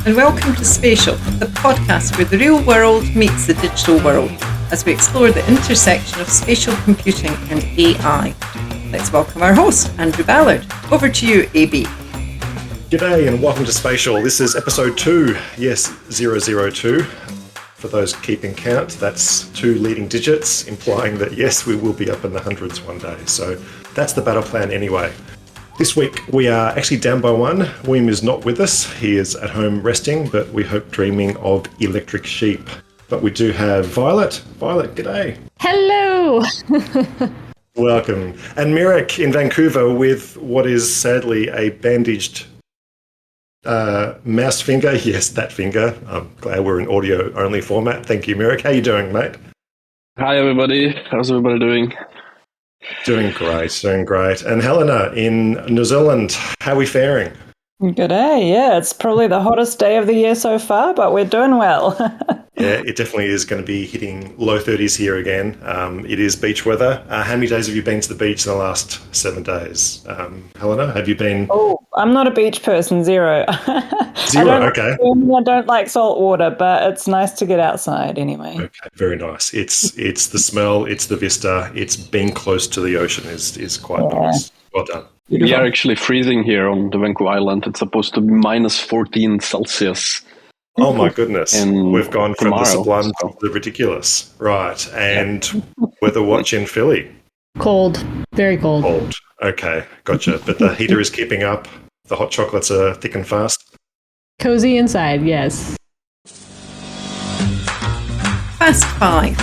and welcome to Spatial, the podcast where the real world meets the digital world as we explore the intersection of spatial computing and AI. Let's welcome our host, Andrew Ballard. Over to you, AB. G'day and welcome to Spatial. This is episode 2, yes, 002. For those keeping count, that's 2 leading digits, implying that yes, we will be up in the hundreds one day. So that's the battle plan anyway. This week we are actually down by 1. William is not with us. He is at home resting, but we hope dreaming of electric sheep. But we do have Violet. Violet, g'day. Hello. Welcome. And Mirek in Vancouver with what is sadly a bandaged mouse finger. Yes, that finger. I'm glad we're in audio only format. Thank you, Mirek. How you doing, mate? Hi, everybody. How's everybody doing? Doing great. And Helena in New Zealand, how are we faring? Good day. Yeah, it's probably the hottest day of the year so far, but we're doing well. Yeah, it definitely is going to be hitting low 30s here again. It is beach weather. How many days have you been to the beach in the last 7 days? Helena, have you been? Oh, I'm not a beach person, 0. Okay. I don't like salt water, but it's nice to get outside anyway. Okay, very nice. It's the smell, it's the vista, it's being close to the ocean is quite nice. Well done. We are actually freezing here on the Vancouver Island. It's supposed to be minus 14 Celsius. Oh my goodness. And we've gone from the sublime so. to the ridiculous. Right. And weather watch in Philly. Cold. Very cold. Cold. Okay, gotcha. But the heater is keeping up. The hot chocolates are thick and fast. Cozy inside, yes. Fast 5.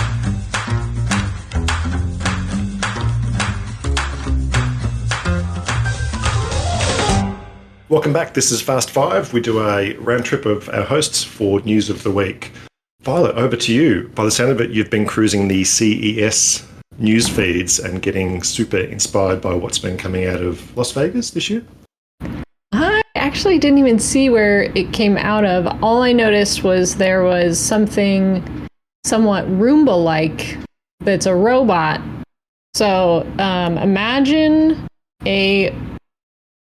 Welcome back. This is Fast 5. We do a round trip of our hosts for news of the week. Violet, over to you. By the sound of it, you've been cruising the CES news feeds and getting super inspired by what's been coming out of Las Vegas this year. I actually didn't even see where it came out of. All I noticed was there was something somewhat Roomba-like that's a robot. So imagine a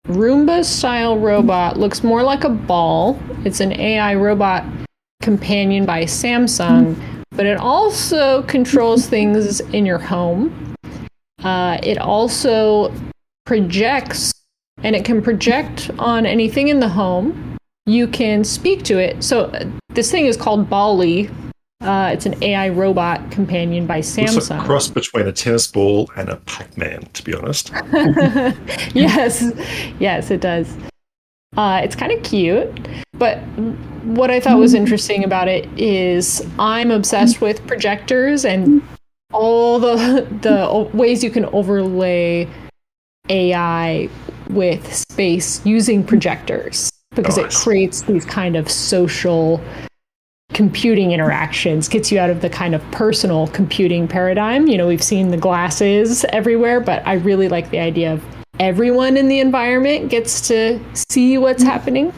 Roomba-style robot, looks more like a ball. It's an AI robot companion by Samsung, but it also controls things in your home. It also projects, and it can project on anything in the home. You can speak to it. So this thing is called Ballie. It's an AI robot companion by Samsung. It's a cross between a tennis ball and a Pac-Man, to be honest. Yes, it does. It's kind of cute. But what I thought was interesting about it is I'm obsessed with projectors and all the ways you can overlay AI with space using projectors, because Nice. it creates these kind of social computing interactions, gets you out of the kind of personal computing paradigm. You know, we've seen the glasses everywhere, but I really like the idea of everyone in the environment gets to see what's happening.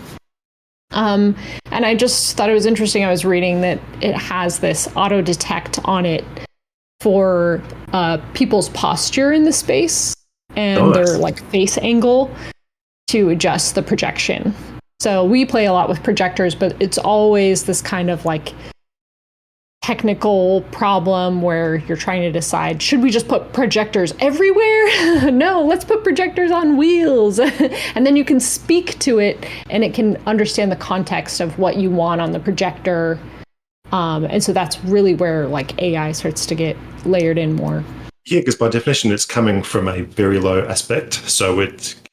And I just thought it was interesting. I was reading that it has this auto detect on it for people's posture in the space and their like face angle to adjust the projection. So we play a lot with projectors, but it's always this kind of like technical problem where you're trying to decide, should we just put projectors everywhere? No, let's put projectors on wheels. And then you can speak to it and it can understand the context of what you want on the projector. And so that's really where like AI starts to get layered in more. Yeah, because by definition, it's coming from a very low aspect. So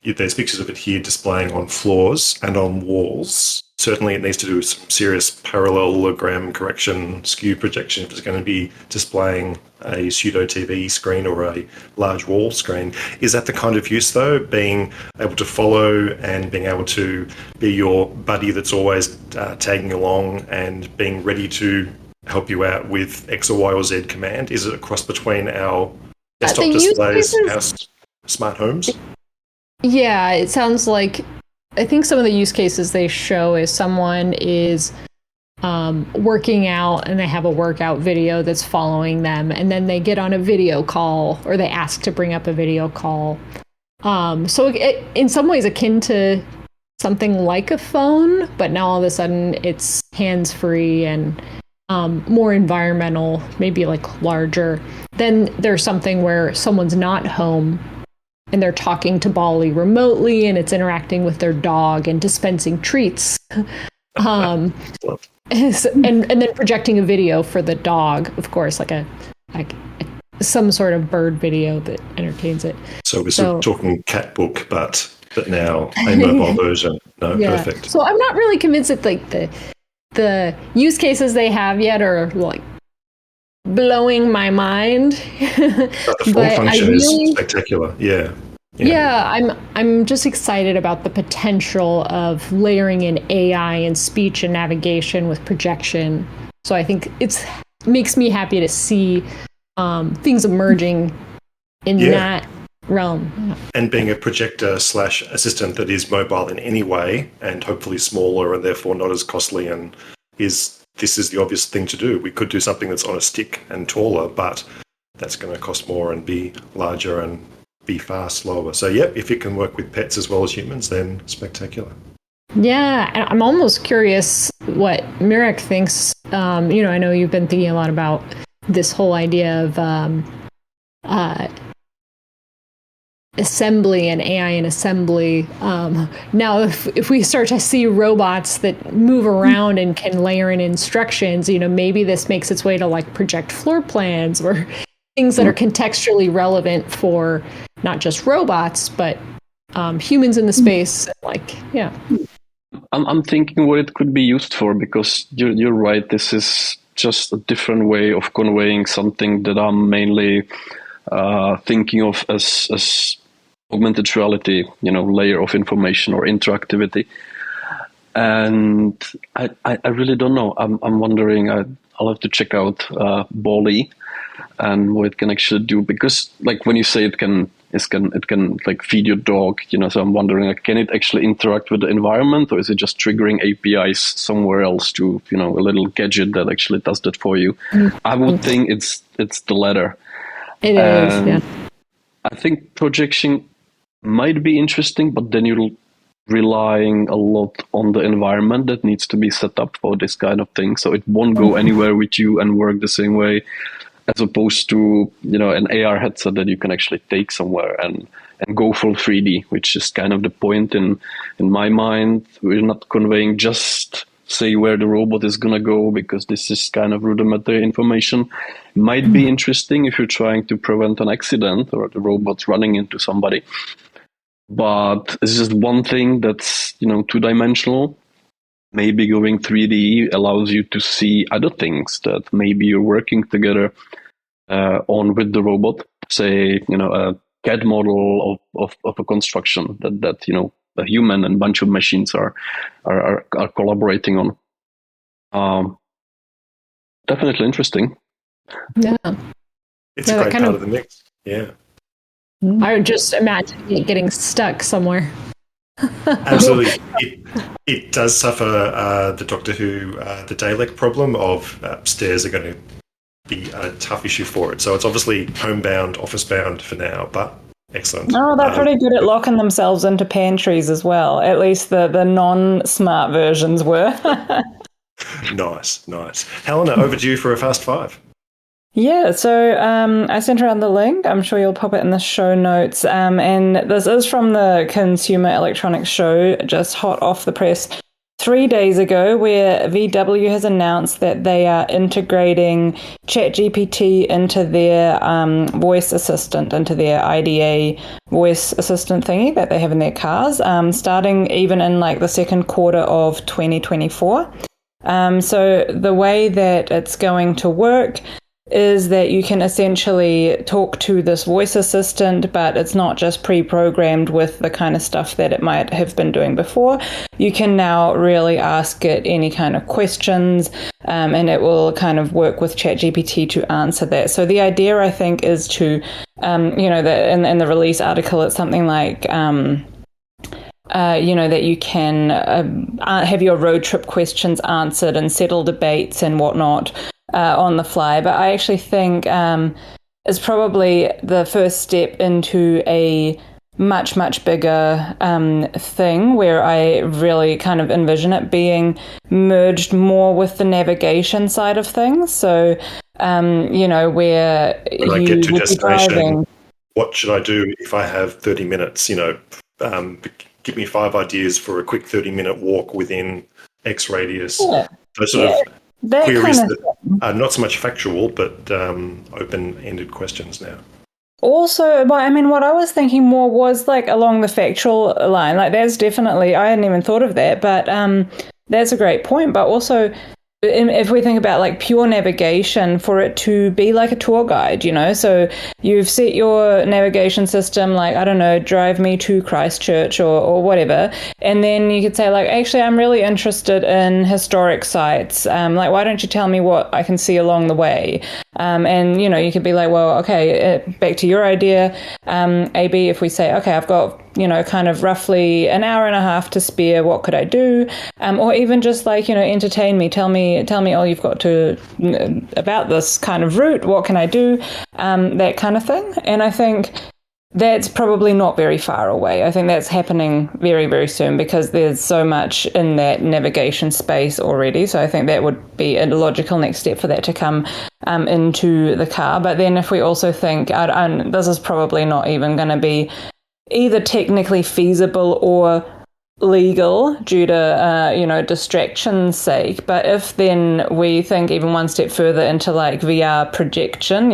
there's pictures of it here displaying on floors and on walls. Certainly, it needs to do some serious parallelogram correction, skew projection if it's going to be displaying a pseudo TV screen or a large wall screen. Is that the kind of use, though, being able to follow and being able to be your buddy that's always tagging along and being ready to help you out with X or Y or Z command? Is it a cross between our desktop displays, our smart homes? Yeah, it sounds like, I think some of the use cases they show is someone is working out and they have a workout video that's following them, and then they get on a video call or they ask to bring up a video call. So it, in some ways akin to something like a phone, but now all of a sudden it's hands-free and more environmental, maybe like larger. Then there's something where someone's not home and they're talking to Ballie remotely and it's interacting with their dog and dispensing treats. And then projecting a video for the dog, of course, like some sort of bird video that entertains it. So we're sort of talking cat book, but now a mobile version. No, yeah. Perfect. So I'm not really convinced that like the use cases they have yet are like blowing my mind. But the form function is spectacular. Yeah. Yeah, I'm just excited about the potential of layering in AI and speech and navigation with projection. So I think makes me happy to see things emerging in that realm. Yeah. And being a projector / assistant that is mobile in any way and hopefully smaller and therefore not as costly, and this is the obvious thing to do. We could do something that's on a stick and taller, but that's going to cost more and be larger and be far slower. So, if it can work with pets as well as humans, then spectacular. Yeah, and I'm almost curious what Mirek thinks. I know you've been thinking a lot about this whole idea of assembly and AI in assembly. Now, if we start to see robots that move around and can layer in instructions, maybe this makes its way to like project floor plans or things that are contextually relevant for not just robots, but humans in the space. I'm thinking what it could be used for, because you're right. This is just a different way of conveying something that I'm mainly thinking of as augmented reality, layer of information or interactivity. And I really don't know. I'm wondering. I'll have to check out Ballie and what it can actually do, because like when you say it can like feed your dog, so I'm wondering, like, can it actually interact with the environment, or is it just triggering APIs somewhere else to, a little gadget that actually does that for you? Mm-hmm. I would think it's the latter. It is, yeah. I think projection might be interesting, but then you're relying a lot on the environment that needs to be set up for this kind of thing, so it won't go anywhere with you and work the same way, as opposed to, an AR headset that you can actually take somewhere and go full 3D, which is kind of the point in my mind. We're not conveying just say where the robot is going to go, because this is kind of rudimentary information. Might be interesting if you're trying to prevent an accident or the robot's running into somebody. But it's just one thing that's, two-dimensional. Maybe going 3D allows you to see other things that maybe you're working together on with the robot. Say, a CAD model of a construction that a human and bunch of machines are collaborating on. Definitely interesting. Yeah, it's a great part of the mix. Yeah, I would just imagine it getting stuck somewhere. Absolutely. It does suffer the Doctor Who, the Dalek problem of stairs are going to be a tough issue for it. So it's obviously homebound, office-bound for now, but excellent. No, they're pretty good at locking themselves into pantries as well. At least the non-smart versions were. Nice. Helena, over to you for a Fast Five. Yeah, so I sent around the link. I'm sure you'll pop it in the show notes. And this is from the Consumer Electronics Show, just hot off the press 3 days ago, where VW has announced that they are integrating ChatGPT into their voice assistant, into their IDA voice assistant thingy that they have in their cars, starting even in like the second quarter of 2024. So the way that it's going to work is that you can essentially talk to this voice assistant, but it's not just pre-programmed with the kind of stuff that it might have been doing before. You can now really ask it any kind of questions, and it will kind of work with ChatGPT to answer that. So the idea, I think, is to, in the release article, it's something like, that you can have your road trip questions answered and settle debates and whatnot on the fly. But I actually think it's probably the first step into a much bigger thing where I really kind of envision it being merged more with the navigation side of things. So, where when I you get to would be destination, driving. what should I do if I have 30 minutes? Give me 5 ideas for a quick 30-minute walk within X radius. Yeah, Those sort of that queries kind of that are not so much factual, but open-ended questions now. Also, but I mean, what I was thinking more was like along the factual line. Like, that's definitely, I hadn't even thought of that, but that's a great point. But also, if we think about like pure navigation, for it to be like a tour guide, so you've set your navigation system, like, I don't know, drive me to Christchurch or whatever. And then you could say, like, actually, I'm really interested in historic sites. Like, why don't you tell me what I can see along the way? And, you could be like, well, okay, back to your idea, AB, if we say, okay, I've got, kind of roughly an hour and a half to spare, what could I do? Or even just like, entertain me, tell me, oh, you've got to, about this kind of route, what can I do? That kind of thing. And I think that's probably not very far away. I think that's happening very, very soon because there's so much in that navigation space already. So I think that would be a logical next step for that to come into the car. But then if we also think, this is probably not even going to be either technically feasible or legal due to distraction's sake. But if then we think even one step further into like VR projection,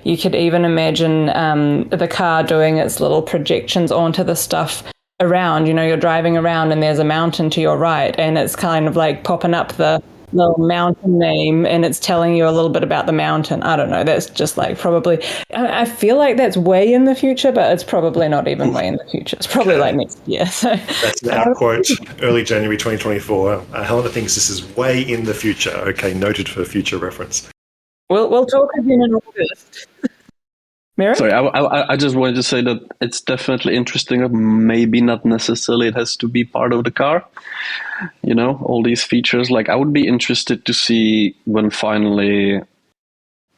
you could even imagine the car doing its little projections onto the stuff around. You're driving around and there's a mountain to your right, and it's kind of like popping up the little mountain name and it's telling you a little bit about the mountain. I don't know, that's just like probably, I feel like that's way in the future, but it's probably not even way in the future. It's probably like next year. So that's our quote, early January 2024. Helena thinks this is way in the future. Okay, noted for future reference. We'll talk again in August. Mirek? Sorry, I just wanted to say that it's definitely interesting. Maybe not necessarily it has to be part of the car. All these features. Like, I would be interested to see when finally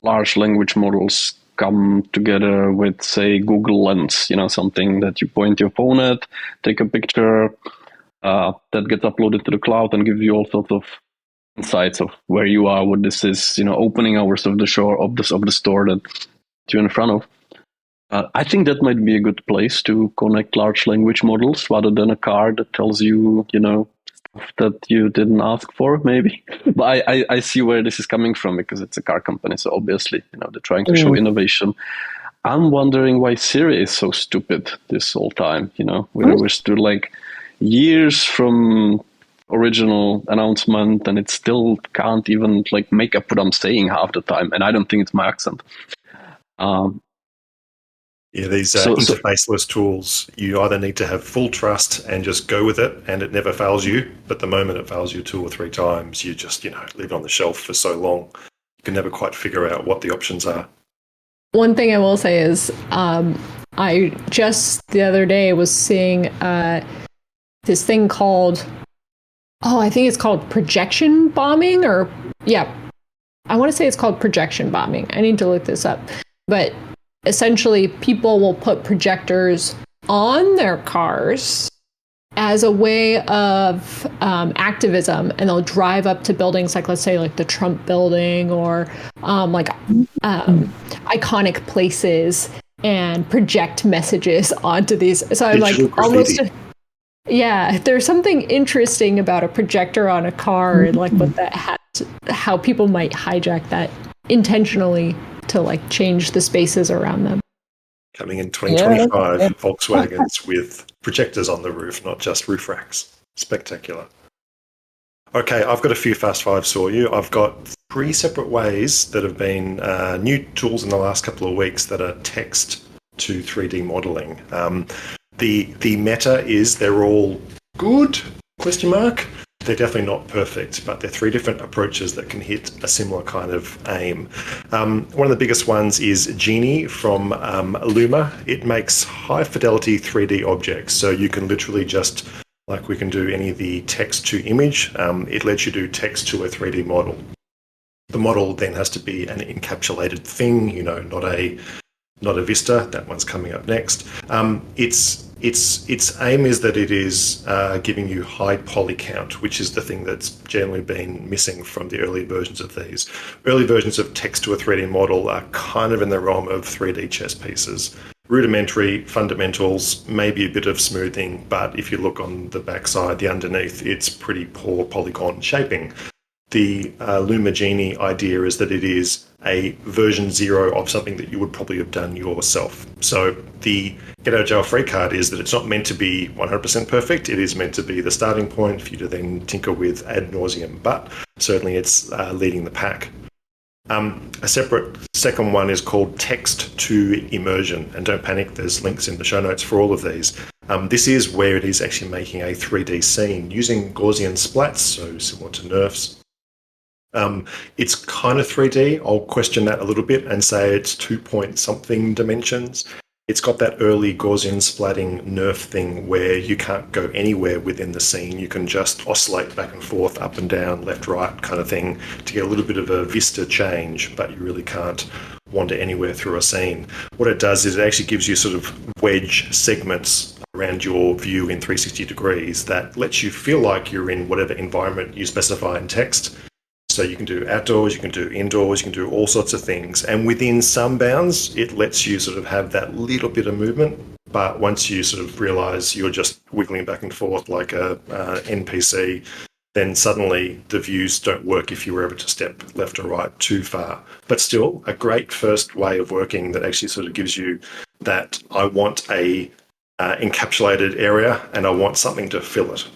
large language models come together with, say, Google Lens. Something that you point your phone at, take a picture, that gets uploaded to the cloud and give you all sorts of insights of where you are, what this is. Opening hours of the store that you're in front of. I think that might be a good place to connect large language models rather than a car that tells you, stuff that you didn't ask for, maybe. But I see where this is coming from because it's a car company. So obviously, they're trying to show innovation. I'm wondering why Siri is so stupid this whole time. We're still like years from original announcement and it still can't even like make up what I'm saying half the time. And I don't think it's my accent. These interfaceless tools, you either need to have full trust and just go with it and it never fails you. But the moment it fails you 2 or 3 times, you just, leave it on the shelf for so long. You can never quite figure out what the options are. One thing I will say is I just the other day was seeing this thing called, I think it's called projection bombing I want to say it's called projection bombing. I need to look this up. But essentially, people will put projectors on their cars as a way of activism, and they'll drive up to buildings like, let's say, like the Trump building or iconic places and project messages onto these. So I'm like, almost, there's something interesting about a projector on a car and like what that has, how people might hijack that intentionally to like change the spaces around them. Coming in 2025, Volkswagens with projectors on the roof, not just roof racks. Spectacular. Okay, I've got a few fast fives for you. I've got 3 separate ways that have been new tools in the last couple of weeks that are text to 3D modeling. The meta is they're all good, ? They're definitely not perfect, but they're 3 different approaches that can hit a similar kind of aim. One of the biggest ones is Genie from Luma. It makes high fidelity 3D objects. So you can literally just, like we can do any of the text to image, it lets you do text to a 3D model. The model then has to be an encapsulated thing, not a not a Vista. That one's coming up next. Its aim is that it is giving you high poly count, which is the thing that's generally been missing from the early versions of these. Early versions of text to a 3D model are kind of in the realm of 3D chess pieces. Rudimentary fundamentals, maybe a bit of smoothing, but if you look on the backside, the underneath, it's pretty poor polygon shaping. The Lumagini idea is that it is a version 0 of something that you would probably have done yourself. So the get out of jail free card is that it's not meant to be 100% perfect. It is meant to be the starting point for you to then tinker with ad nauseum, but certainly it's leading the pack. A separate second one is called text to immersion, and don't panic, there's links in the show notes for all of these. This is where it is actually making a 3D scene using Gaussian splats, so similar to NeRFs. It's kind of 3D. I'll question that a little bit and say it's 2-point-something dimensions. It's got that early Gaussian splatting NeRF thing where you can't go anywhere within the scene. You can just oscillate back and forth, up and down, left, right kind of thing to get a little bit of a vista change, but you really can't wander anywhere through a scene. What it does is it actually gives you sort of wedge segments around your view in 360 degrees that lets you feel like you're in whatever environment you specify in text. So you can do outdoors, you can do indoors, you can do all sorts of things. And within some bounds, it lets you sort of have that little bit of movement. But once you sort of realize you're just wiggling back and forth like a NPC, then suddenly the views don't work if you were ever to step left or right too far. But still, a great first way of working that actually sort of gives you that I want a encapsulated area and I want something to fill it.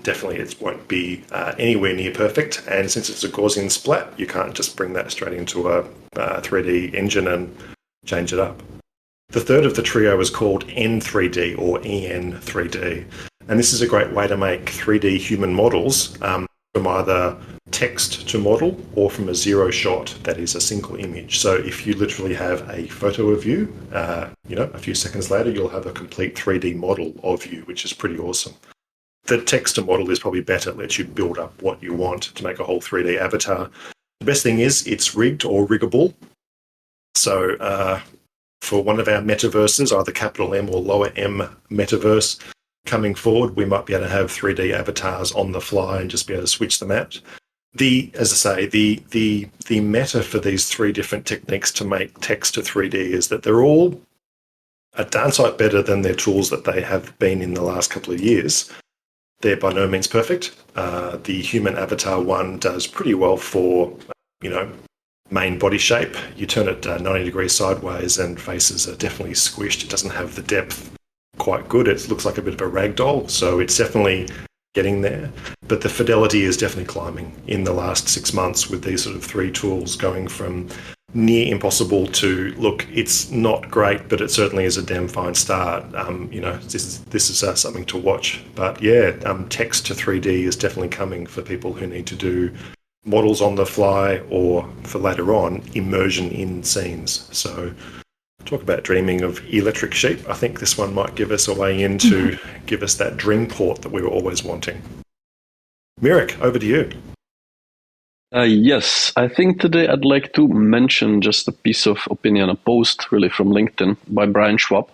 Definitely it won't be anywhere near perfect, and since it's a Gaussian splat, you can't just bring that straight into a 3D engine and change it up. The third of the trio is called N3D or EN3D, and this is a great way to make 3D human models from either text to model or from a zero shot, that is a single image. So if you literally have a photo of you, a few seconds later, you'll have a complete 3D model of you, which is pretty awesome. The text to model is probably better. It lets you build up what you want to make a whole 3D avatar. The best thing is it's rigged or riggable. So for one of our metaverses, either capital M or lower M metaverse, coming forward, we might be able to have 3D avatars on the fly and just be able to switch them out. The meta for these three different techniques to make text to 3D is that they're all a darn sight better than their tools that they have been in the last couple of years. They're by no means perfect. The human avatar one does pretty well for, main body shape. You turn it 90 degrees sideways and faces are definitely squished. It doesn't have the depth quite good. It looks like a bit of a ragdoll, so it's definitely getting there. But the fidelity is definitely climbing in the last 6 months with these sort of three tools, going from near impossible to, look, it's not great, but it certainly is a damn fine start. This is something to watch. But yeah, text to 3D is definitely coming for people who need to do models on the fly, or for later on, immersion in scenes. So talk about dreaming of electric sheep. I think this one might give us a way in to give us that dream port that we were always wanting. Mirek, over to you. Yes, I think today I'd like to mention just a piece of opinion, a post really from LinkedIn by Brian Schwab,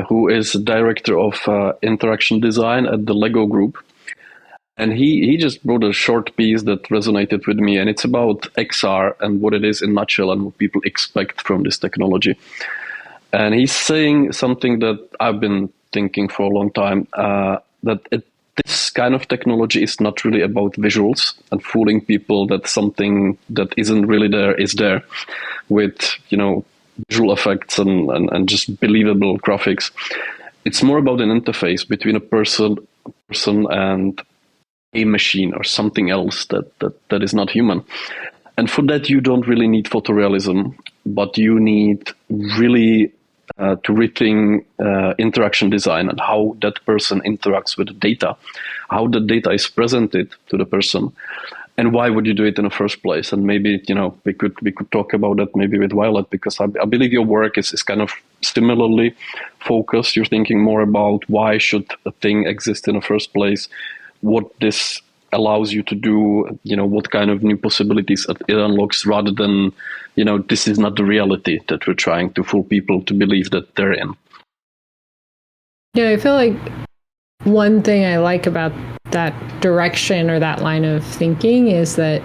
who is director of interaction design at the Lego Group. And he just wrote a short piece that resonated with me, and it's about XR and what it is in a nutshell and what people expect from this technology. And he's saying something that I've been thinking for a long time, this kind of technology is not really about visuals and fooling people that something that isn't really there is there with, visual effects and just believable graphics. It's more about an interface between a person and a machine or something else that is not human. And for that, you don't really need photorealism, but you need really to rethink interaction design and how that person interacts with the data, how the data is presented to the person, and why would you do it in the first place? And maybe, we could talk about that maybe with Violet, because I believe your work is kind of similarly focused. You're thinking more about why should a thing exist in the first place, what this allows you to do, what kind of new possibilities it unlocks, rather than, this is not the reality that we're trying to fool people to believe that they're in. Yeah, I feel like one thing I like about that direction or that line of thinking is that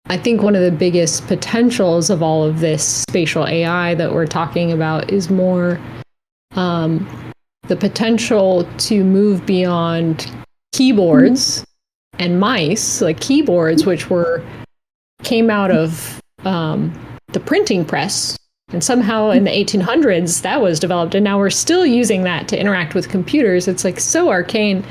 I think one of the biggest potentials of all of this spatial AI that we're talking about is more the potential to move beyond keyboards and mice, like keyboards, which came out of the printing press. And somehow in the 1800s, that was developed. And now we're still using that to interact with computers. It's like so arcane.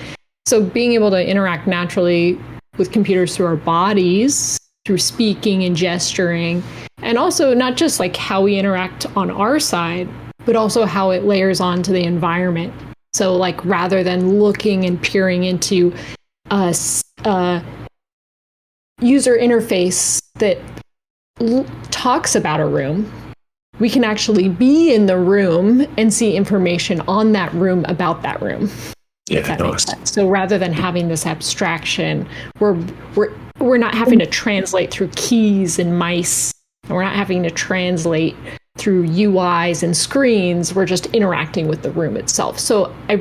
So being able to interact naturally with computers through our bodies, through speaking and gesturing, and also not just like how we interact on our side, but also how it layers onto the environment. So like rather than looking and peering into a user interface that talks about a room, we can actually be in the room and see information on that room about that room. Yeah, if that nice. makes sense. So rather than having this abstraction, we're not having to translate through keys and mice, and we're not having to translate through UIs and screens. We're just interacting with the room itself. So I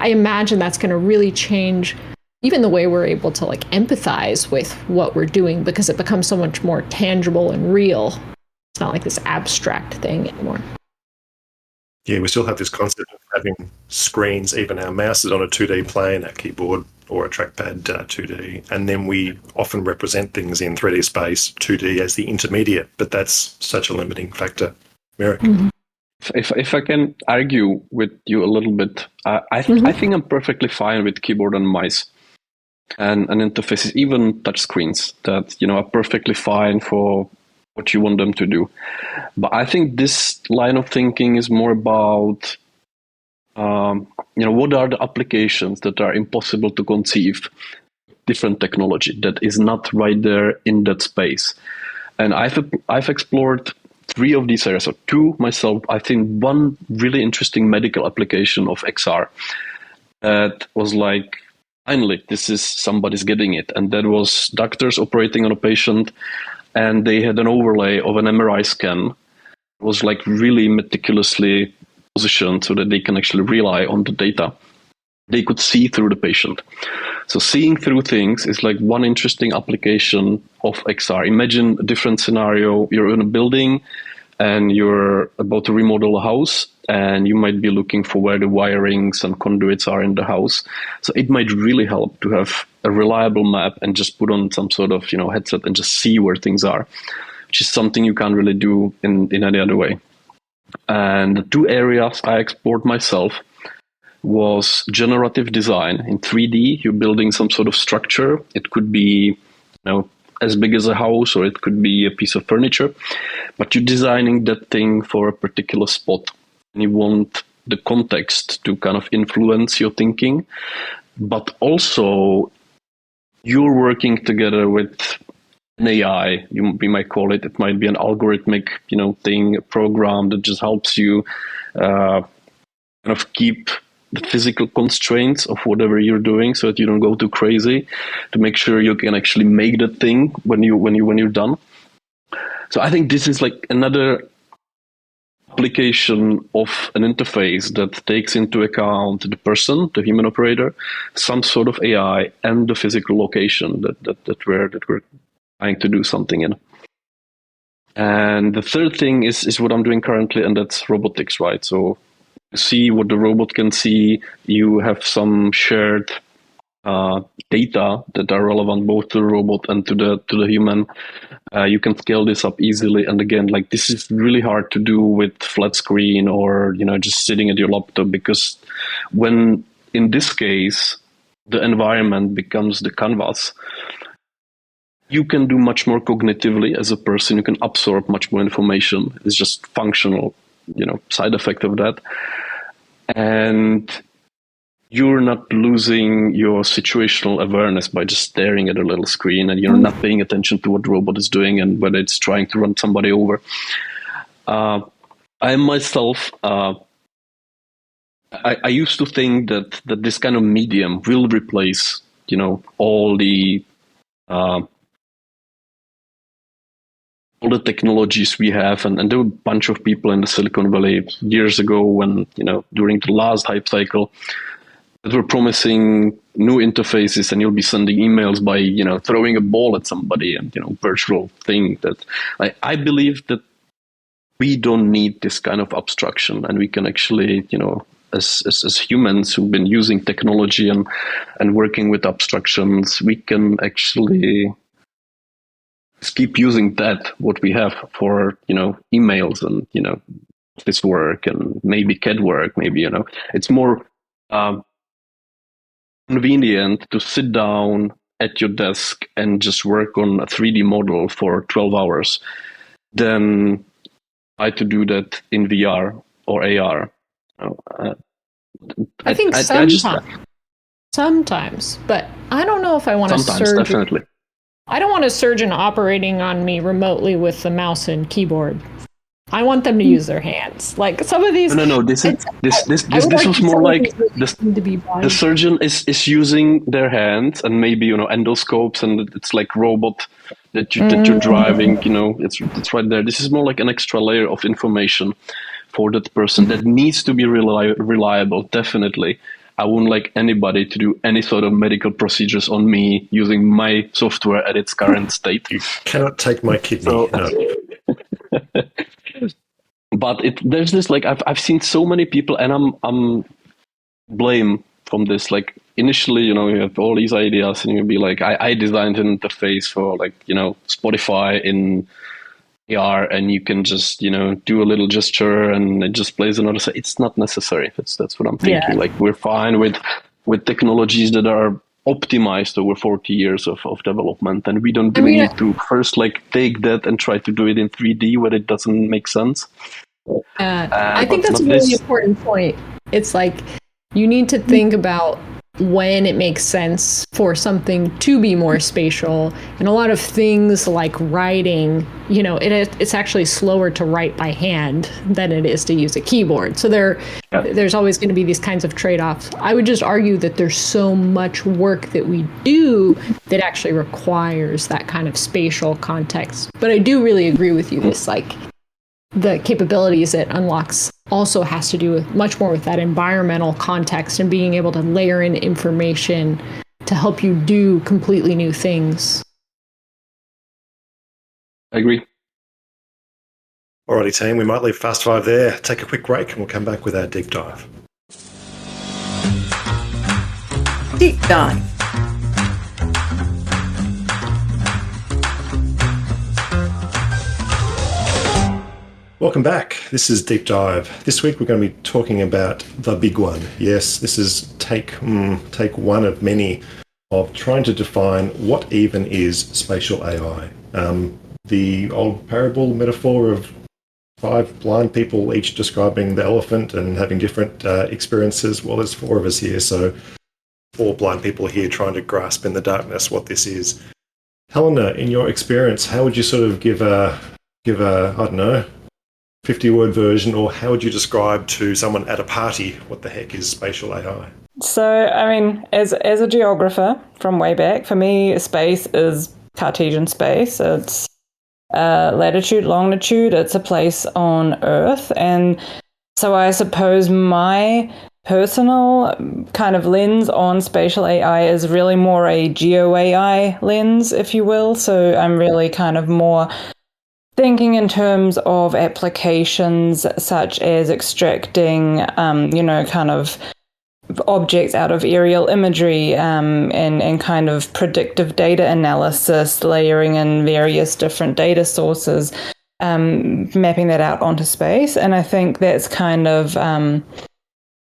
imagine that's going to really change even the way we're able to like empathize with what we're doing, because it becomes so much more tangible and real. It's not like this abstract thing anymore. Yeah, we still have this concept of having screens, even our mouse is on a 2D plane, our keyboard or a trackpad 2D, and then we often represent things in 3D space, 2D as the intermediate, but that's such a limiting factor. Mirek? Mm-hmm. If I can argue with you a little bit, I think I'm perfectly fine with keyboard and mice and interfaces, even touch screens that are perfectly fine for what you want them to do. But I think this line of thinking is more about, what are the applications that are impossible to conceive, different technology that is not right there in that space. And I've explored 3 of these areas, or 2 myself. I think one really interesting medical application of XR that was like, finally, somebody's getting it. And that was doctors operating on a patient, and they had an overlay of an MRI scan. It was like really meticulously positioned so that they can actually rely on the data. They could see through the patient. So seeing through things is like one interesting application of XR. Imagine a different scenario. You're in a building and you're about to remodel a house, and you might be looking for where the wirings and conduits are in the house. So it might really help to have a reliable map and just put on some sort of headset and just see where things are, which is something you can't really do in any other way. And the 2 areas I explored myself was generative design. In 3D, you're building some sort of structure. It could be as big as a house, or it could be a piece of furniture, but you're designing that thing for a particular spot, and you want the context to kind of influence your thinking, but also you're working together with an AI, we might call it. It might be an algorithmic, thing, a program that just helps you kind of keep the physical constraints of whatever you're doing, so that you don't go too crazy, to make sure you can actually make that thing when you're done. So I think this is like another application of an interface that takes into account the person, the human operator, some sort of AI, and the physical location that we're trying to do something in. And the third thing is what I'm doing currently, and that's robotics, right? So you see what the robot can see. You have some shared data that are relevant both to the robot and to the human. You can scale this up easily. And again, like this is really hard to do with flat screen or just sitting at your laptop, because when in this case the environment becomes the canvas, you can do much more cognitively as a person. You can absorb much more information. It's just functional, side effect of that. And you're not losing your situational awareness by just staring at a little screen, and you're not paying attention to what the robot is doing and whether it's trying to run somebody over. I myself, I used to think that this kind of medium will replace all the technologies we have, and there were a bunch of people in the Silicon Valley years ago when, during the last hype cycle, that were promising new interfaces, and you'll be sending emails by, throwing a ball at somebody, and, virtual thing that I believe that we don't need this kind of abstraction, and we can actually, as humans who've been using technology and working with abstractions, we can actually keep using that, what we have for, emails and, office work and maybe CAD work, maybe, it's more convenient to sit down at your desk and just work on a 3D model for 12 hours than try to do that in VR or AR. I think sometimes, but I don't know if I want a surgeon. Definitely. I don't want a surgeon operating on me remotely with the mouse and keyboard. I want them to use their hands. Like some of these. No. This was more like the surgeon is using their hands and maybe endoscopes, and it's like robot that you're driving. It's right there. This is more like an extra layer of information for that person that needs to be reliable. Definitely. I wouldn't like anybody to do any sort of medical procedures on me using my software at its current state. You cannot take my kidney. So, no. But there's this, like, I've seen so many people, and I'm blame from this. Like, initially, you have all these ideas, and you'll be like, I designed an interface for, like, Spotify in AR, and you can just, do a little gesture and it just plays another side. It's not necessary. That's what I'm thinking. Yeah. Like, we're fine with technologies that are optimized over 40 years of development, and we don't really need to first, like, take that and try to do it in 3D where it doesn't make sense. I think that's a really important point. It's like, you need to think about when it makes sense for something to be more spatial, and a lot of things like writing, it's actually slower to write by hand than it is to use a keyboard. So there's always going to be these kinds of trade-offs. I would just argue that there's so much work that we do that actually requires that kind of spatial context. But I do really agree with you. This, like, the capabilities it unlocks also has to do with much more with that environmental context and being able to layer in information to help you do completely new things. I agree. Alrighty, team, we might leave Fast Five there, take a quick break, and we'll come back with our deep dive. Deep dive. Welcome back. This is Deep Dive. This week we're going to be talking about the big one. Yes, this is take one of many of trying to define what even is spatial AI. The old parable metaphor of 5 blind people each describing the elephant and having different experiences. Well, there's 4 of us here, so 4 blind people here trying to grasp in the darkness what this is. Helena, in your experience, how would you sort of give a I don't know, 50-word version, or how would you describe to someone at a party what the heck is spatial AI? So, I mean, as a geographer from way back, for me, space is Cartesian space. It's latitude, longitude. It's a place on Earth. And so I suppose my personal kind of lens on spatial AI is really more a geo AI lens, if you will. So I'm really kind of more thinking in terms of applications such as extracting, kind of objects out of aerial imagery, and kind of predictive data analysis, layering in various different data sources, mapping that out onto space. And I think that's kind of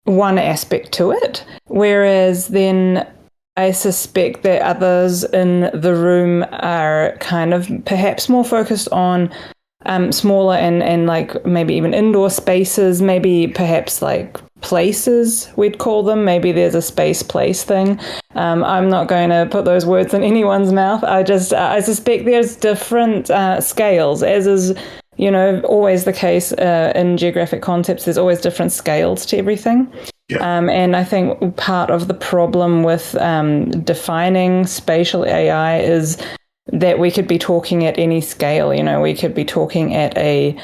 one aspect to it. Whereas then I suspect that others in the room are kind of perhaps more focused on smaller and like maybe even indoor spaces, maybe perhaps like places, we'd call them. Maybe there's a space-place thing. I'm not going to put those words in anyone's mouth. I suspect there's different scales, as is, always the case in geographic concepts. There's always different scales to everything. And I think part of the problem with defining spatial AI is that we could be talking at any scale. We could be talking at a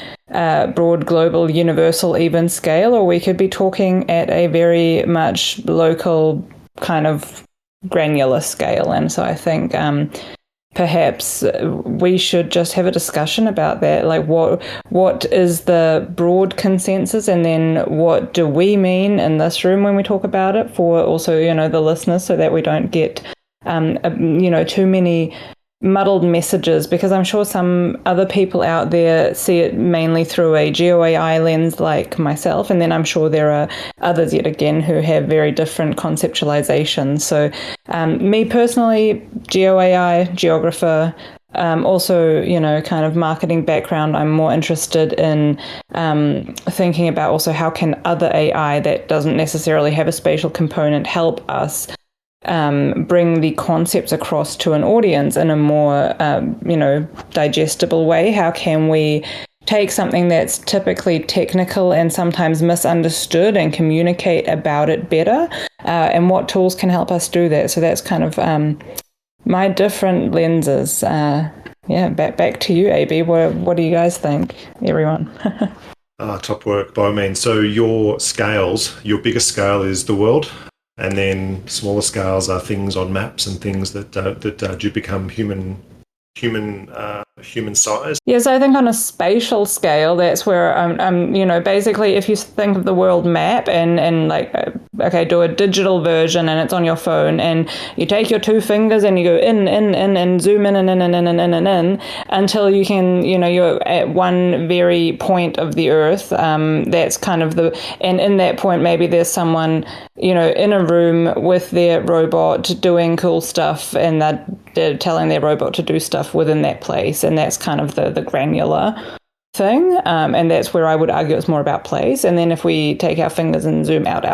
broad, global, universal, even scale, or we could be talking at a very much local kind of granular scale. And so I think perhaps we should just have a discussion about that. Like, what is the broad consensus, and then what do we mean in this room when we talk about it for also, the listeners, so that we don't get, too many muddled messages, because I'm sure some other people out there see it mainly through a GeoAI lens like myself, and then I'm sure there are others yet again who have very different conceptualizations. So me personally, GeoAI, geographer, also, kind of marketing background, I'm more interested in thinking about also how can other AI that doesn't necessarily have a spatial component help us bring the concepts across to an audience in a more, digestible way. How can we take something that's typically technical and sometimes misunderstood and communicate about it better? And what tools can help us do that? So that's kind of my different lenses. Back to you, AB. What do you guys think, everyone? Top work by all means. So your biggest scale is the world. And then smaller scales are things on maps and things that do become human size. Yes, I think on a spatial scale, that's where basically if you think of the world map and like, okay, do a digital version and it's on your phone, and you take your two fingers and you go in and zoom in and until you can, you're at one very point of the earth. That's kind of and in that point, maybe there's someone, in a room with their robot doing cool stuff, and they're telling their robot to do stuff within that place. And that's kind of the granular thing. And that's where I would argue it's more about place. And then if we take our fingers and zoom out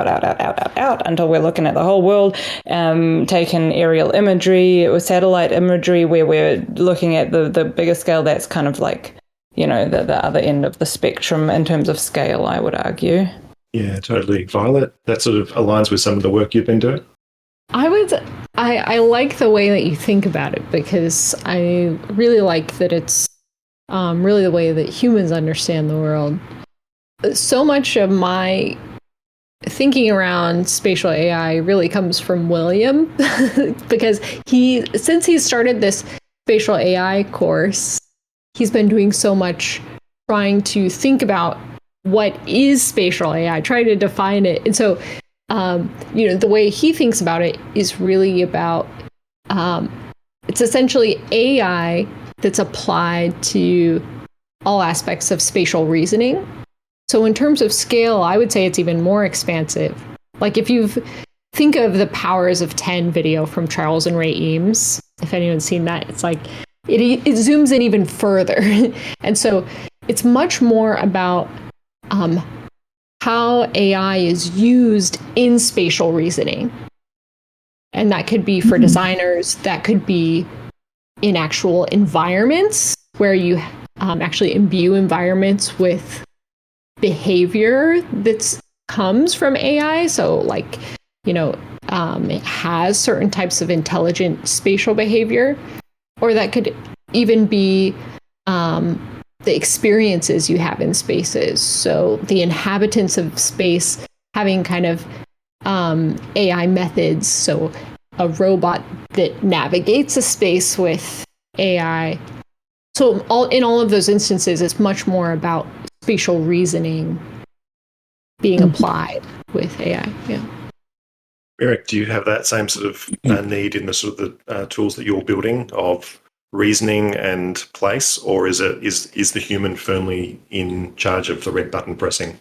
until we're looking at the whole world, taking aerial imagery or satellite imagery where we're looking at the bigger scale, that's kind of like, the other end of the spectrum in terms of scale, I would argue. Yeah, totally. Violet, that sort of aligns with some of the work you've been doing? I like the way that you think about it, because I really like that it's really the way that humans understand the world. So much of my thinking around spatial AI really comes from William, because since he started this spatial AI course, he's been doing so much trying to think about what is spatial AI, trying to define it. And so the way he thinks about it is really about, it's essentially AI that's applied to all aspects of spatial reasoning. So in terms of scale, I would say it's even more expansive. Like if you think of the Powers of 10 video from Charles and Ray Eames, if anyone's seen that, it's like, it zooms in even further. And so it's much more about how AI is used in spatial reasoning. And that could be for designers, that could be in actual environments where you actually imbue environments with behavior that comes from AI. So like, it has certain types of intelligent spatial behavior, or that could even be the experiences you have in spaces. So the inhabitants of space having kind of AI methods. So a robot that navigates a space with AI. So in all of those instances, it's much more about spatial reasoning being applied with AI. Yeah. Mirek, do you have that same sort of need in the sort of the tools that you're building of reasoning and place, or is the human firmly in charge of the red button pressing?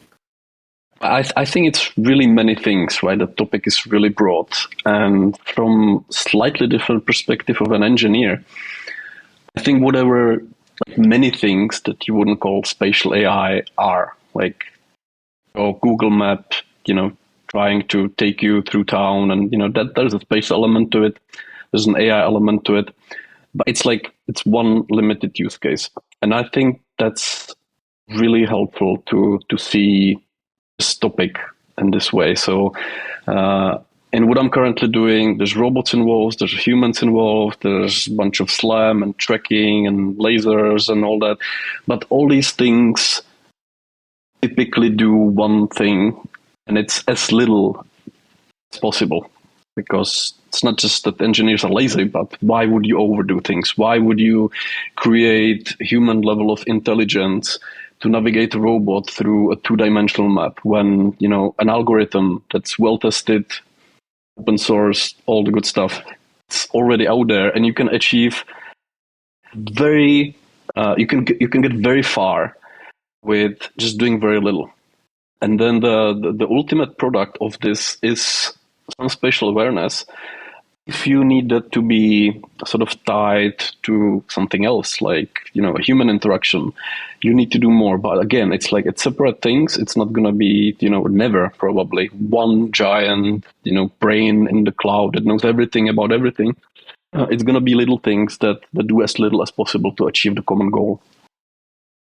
I think it's really many things, right? The topic is really broad, and from slightly different perspective of an engineer, I think whatever many things that you wouldn't call spatial AI are, like Google Map, trying to take you through town, and that there's a space element to it, there's an AI element to it, but it's one limited use case, and I think that's really helpful to see this topic in this way. So in what I'm currently doing, there's robots involved, there's humans involved, there's a bunch of SLAM and tracking and lasers and all that. But all these things typically do one thing, and it's as little as possible. Because it's not just that engineers are lazy, but why would you overdo things? Why would you create human level of intelligence to navigate a robot through a two-dimensional map when, you know, an algorithm that's well-tested, open source, all the good stuff, it's already out there, and you can achieve you can get very far with just doing very little. And then the ultimate product of this is some spatial awareness. If you need that to be sort of tied to something else, like, you know, a human interaction, you need to do more. But again, it's like it's separate things. It's not going to be, you know, never probably one giant, you know, brain in the cloud that knows everything about everything. It's going to be little things that do as little as possible to achieve the common goal.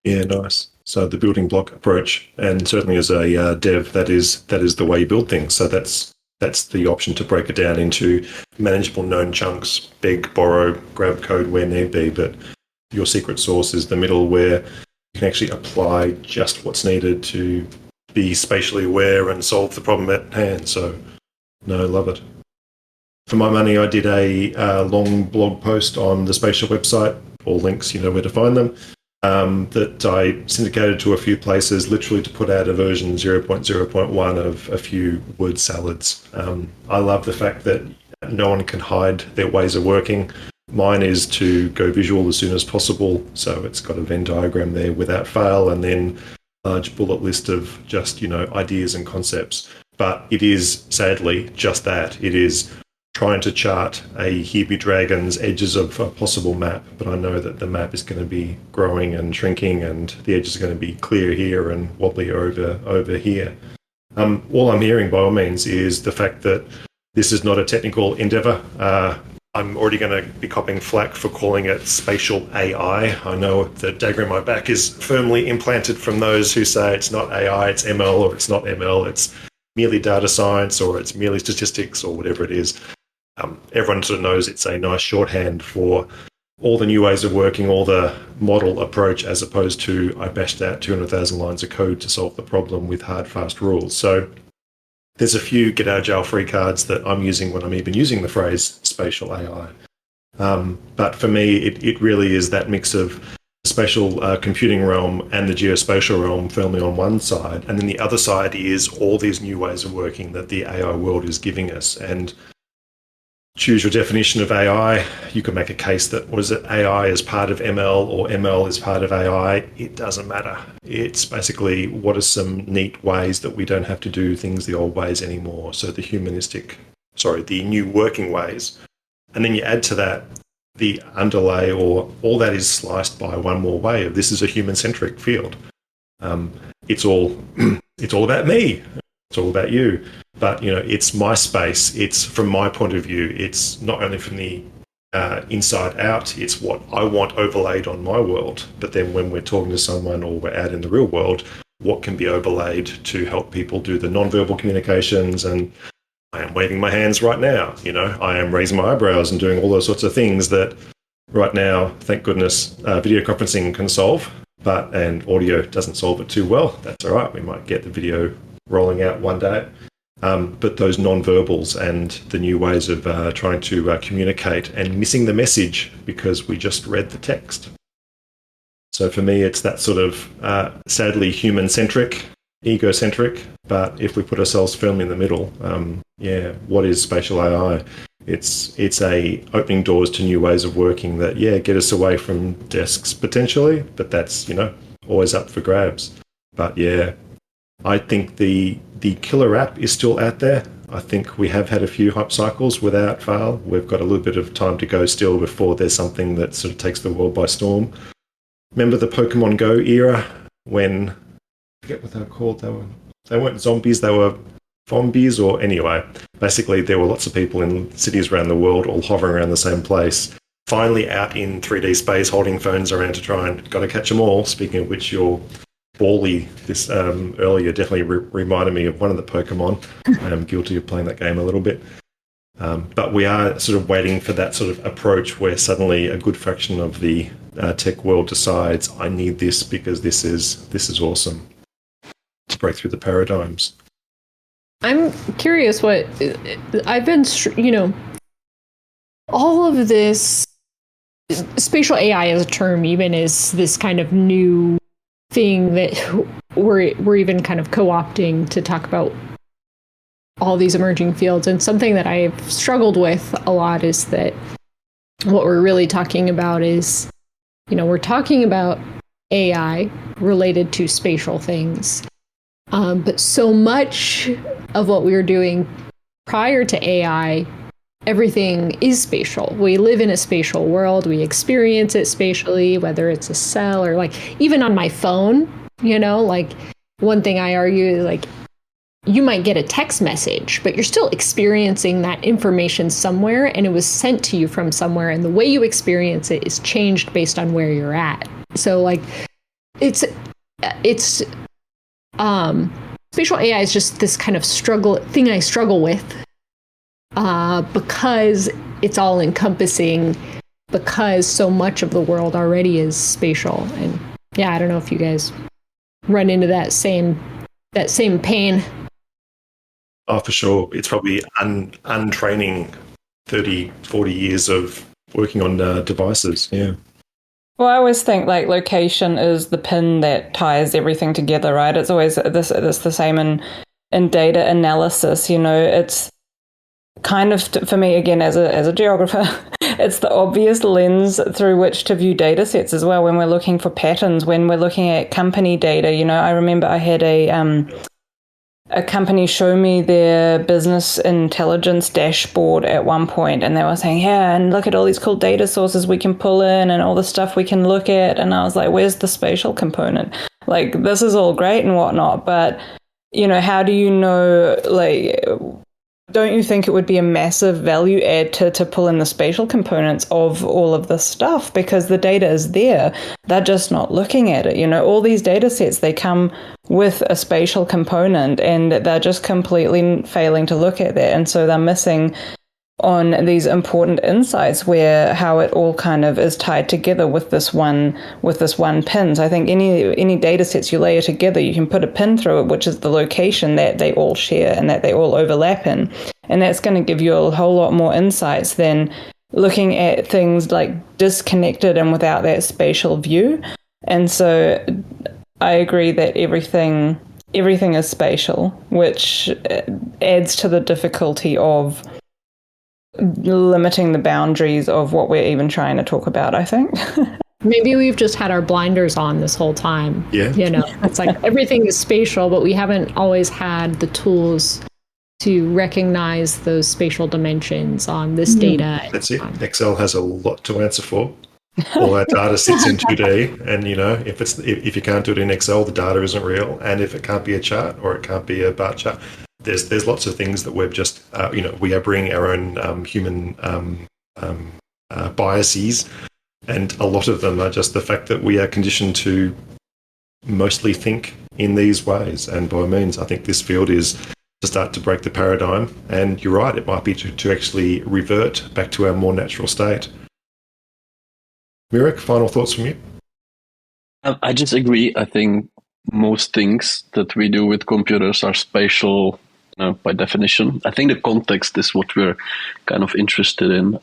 Yeah, nice. So the building block approach, and certainly as a dev, that is the way you build things. So that's the option to break it down into manageable known chunks, beg, borrow, grab code where need be. But your secret sauce is the middle where you can actually apply just what's needed to be spatially aware and solve the problem at hand. So, no, love it. For my money, I did a long blog post on the Spatial website. All links, you know where to find them. That I syndicated to a few places, literally to put out a version 0.0.1 of a few word salads. I love the fact that no one can hide their ways of working. Mine is to go visual as soon as possible, so it's got a Venn diagram there without fail, and then a large bullet list of just, you know, ideas and concepts. But it is, sadly, just that. It is trying to chart a here be dragons edges of a possible map, but I know that the map is going to be growing and shrinking, and the edges are going to be clear here and wobbly over here. All I'm hearing, by all means, is the fact that this is not a technical endeavor. I'm already going to be copying flack for calling it spatial AI. I know the dagger in my back is firmly implanted from those who say it's not AI, it's ML, or it's not ML, it's merely data science, or it's merely statistics, or whatever it is. Everyone sort of knows it's a nice shorthand for all the new ways of working, all the model approach, as opposed to I bashed out 200,000 lines of code to solve the problem with hard, fast rules. So there's a few get out of jail free cards that I'm using when I'm even using the phrase spatial AI. But for me, it really is that mix of the spatial computing realm and the geospatial realm firmly on one side. And then the other side is all these new ways of working that the AI world is giving us. And choose your definition of AI. You could make a case that was it AI as part of ML or ML as part of AI. It doesn't matter. It's basically what are some neat ways that we don't have to do things the old ways anymore. So the new working ways. And then you add to that the underlay, or all that is sliced by one more way of this is a human-centric field. It's all about me. It's all about you. But, you know, it's my space. It's from my point of view. It's not only from the inside out. It's what I want overlaid on my world. But then when we're talking to someone or we're out in the real world, what can be overlaid to help people do the nonverbal communications? And I am waving my hands right now. You know, I am raising my eyebrows and doing all those sorts of things that right now, thank goodness, video conferencing can solve. And audio doesn't solve it too well. That's all right. We might get the video rolling out one day. But those non-verbals and the new ways of trying to communicate and missing the message because we just read the text. So for me, it's that sort of sadly human-centric, egocentric, but if we put ourselves firmly in the middle, what is spatial AI? It's a opening doors to new ways of working that, get us away from desks potentially, but that's, always up for grabs. But I think the killer app is still out there. I think we have had a few hype cycles without fail. We've got a little bit of time to go still before there's something that sort of takes the world by storm. Remember the Pokemon Go era when, I forget what they were called, they weren't zombies, they were zombies, or anyway, basically there were lots of people in cities around the world all hovering around the same place, finally out in 3D space holding phones around to try and got to catch them all. Speaking of which, your Ballie this earlier definitely reminded me of one of the Pokemon. I'm guilty of playing that game a little bit. But we are sort of waiting for that sort of approach where suddenly a good fraction of the tech world decides, I need this because this is awesome, to break through the paradigms. I'm curious what I've been, all of this spatial AI as a term even is this kind of new thing that we're even kind of co-opting to talk about all these emerging fields. And something that I've struggled with a lot is that what we're really talking about is, we're talking about AI related to spatial things. But so much of what we were doing prior to AI, everything is spatial. We live in a spatial world. We experience it spatially, whether it's a cell or even on my phone, one thing I argue is you might get a text message, but you're still experiencing that information somewhere, and it was sent to you from somewhere, and the way you experience it is changed based on where you're at. So it's spatial AI is just this kind of thing I struggle with because it's all encompassing, because so much of the world already is spatial. And yeah, I don't know if you guys run into that same pain. Oh, for sure. It's probably untraining 30, 40 years of working on devices. Yeah. Well, I always think location is the pin that ties everything together, right? It's always this. It's the same in data analysis. It's kind of, for me again as a geographer, it's the obvious lens through which to view data sets as well. When we're looking for patterns, when we're looking at company data, I remember I had a company show me their business intelligence dashboard at one point, and they were saying, yeah, and look at all these cool data sources we can pull in and all the stuff we can look at. And I was like, where's the spatial component? This is all great and whatnot, but how do you know, don't you think it would be a massive value add to pull in the spatial components of all of this stuff? Because the data is there. They're just not looking at it. All these data sets, they come with a spatial component, and they're just completely failing to look at that. And so they're missing on these important insights where how it all kind of is tied together with this one pin. So I think any data sets you layer together, you can put a pin through it, which is the location that they all share and that they all overlap in. And that's going to give you a whole lot more insights than looking at things disconnected and without that spatial view. And so I agree that everything is spatial, which adds to the difficulty of limiting the boundaries of what we're even trying to talk about, I think. Maybe we've just had our blinders on this whole time. Yeah. It's everything is spatial, but we haven't always had the tools to recognize those spatial dimensions on this data. That's it. Excel has a lot to answer for. All our data sits in 2D, and if you can't do it in Excel, the data isn't real. And if it can't be a chart or it can't be a bar chart, there's lots of things that we're just we are bringing our own human biases, and a lot of them are just the fact that we are conditioned to mostly think in these ways. And by means, I think this field is to start to break the paradigm. And you're right, it might be to actually revert back to our more natural state. Mirek, final thoughts from you? I just agree. I think most things that we do with computers are spatial by definition. I think the context is what we're kind of interested in,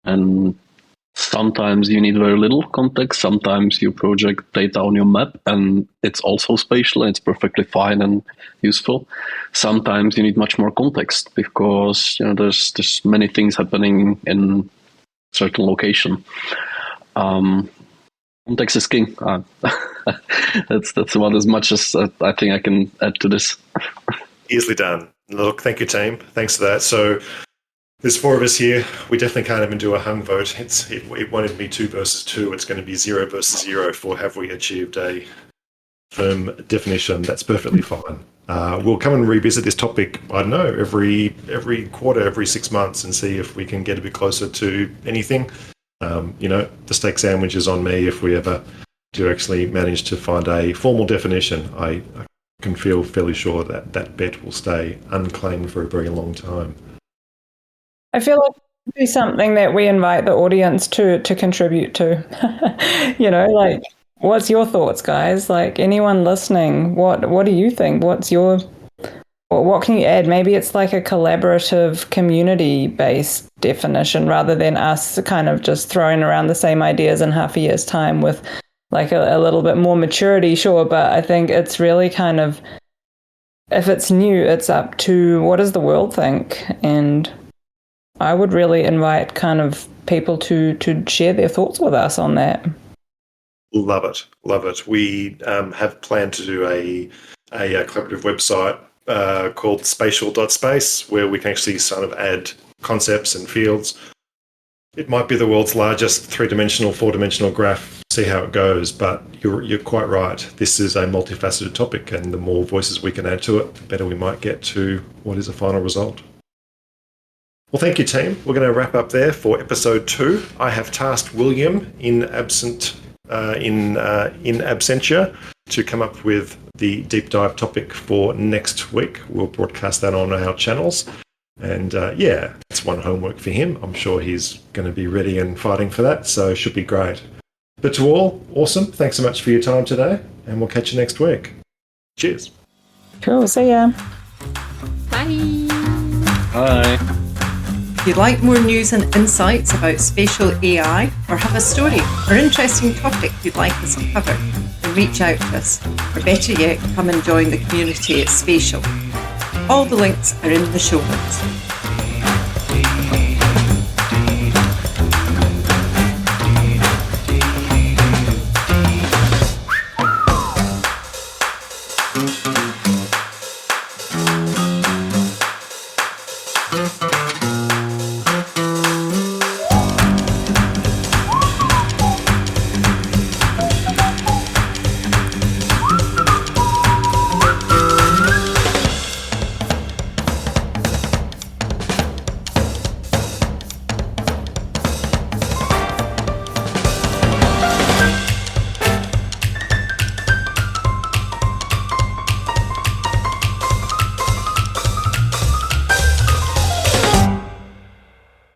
and sometimes you need very little context. Sometimes you project data on your map, and it's also spatial, and it's perfectly fine and useful. Sometimes you need much more context because there's many things happening in certain location. Context is king. That's about as much as I think I can add to this. Easily done. Look, thank you, team. Thanks for that. So there's 4 of us here. We definitely can't even do a hung vote. It won't even be 2 versus 2. It's going to be 0 versus 0 for have we achieved a firm definition. That's perfectly fine. We'll come and revisit this topic, I don't know, every quarter, every 6 months, and see if we can get a bit closer to anything. The steak sandwich is on me if we ever to actually manage to find a formal definition, I can feel fairly sure that that bet will stay unclaimed for a very long time. I feel like it would be something that we invite the audience to contribute to. Like, what's your thoughts, guys? Like, anyone listening, what do you think? What can you add? Maybe it's like a collaborative, community-based definition rather than us kind of just throwing around the same ideas in half a year's time with like a little bit more maturity, sure. But I think it's really kind of, if it's new, it's up to what does the world think? And I would really invite kind of people to share their thoughts with us on that. Love it. We have planned to do a collaborative website called Spatial.space, where we can actually sort of add concepts and fields. It might be the world's largest 3-dimensional, 4-dimensional graph, see how it goes, but you're quite right. This is a multifaceted topic, and the more voices we can add to it, the better we might get to what is a final result. Well, thank you, team. We're going to wrap up there for episode 2. I have tasked William in absentia to come up with the deep dive topic for next week. We'll broadcast that on our channels. And it's one homework for him. I'm sure he's going to be ready and fighting for that, so it should be great. But to all, awesome. Thanks so much for your time today, and we'll catch you next week. Cheers. Cool. See ya. Bye. Bye. If you'd like more news and insights about spatial AI, or have a story or interesting topic you'd like us to cover, then reach out to us. Or better yet, come and join the community at Spatial. All the links are in the show notes.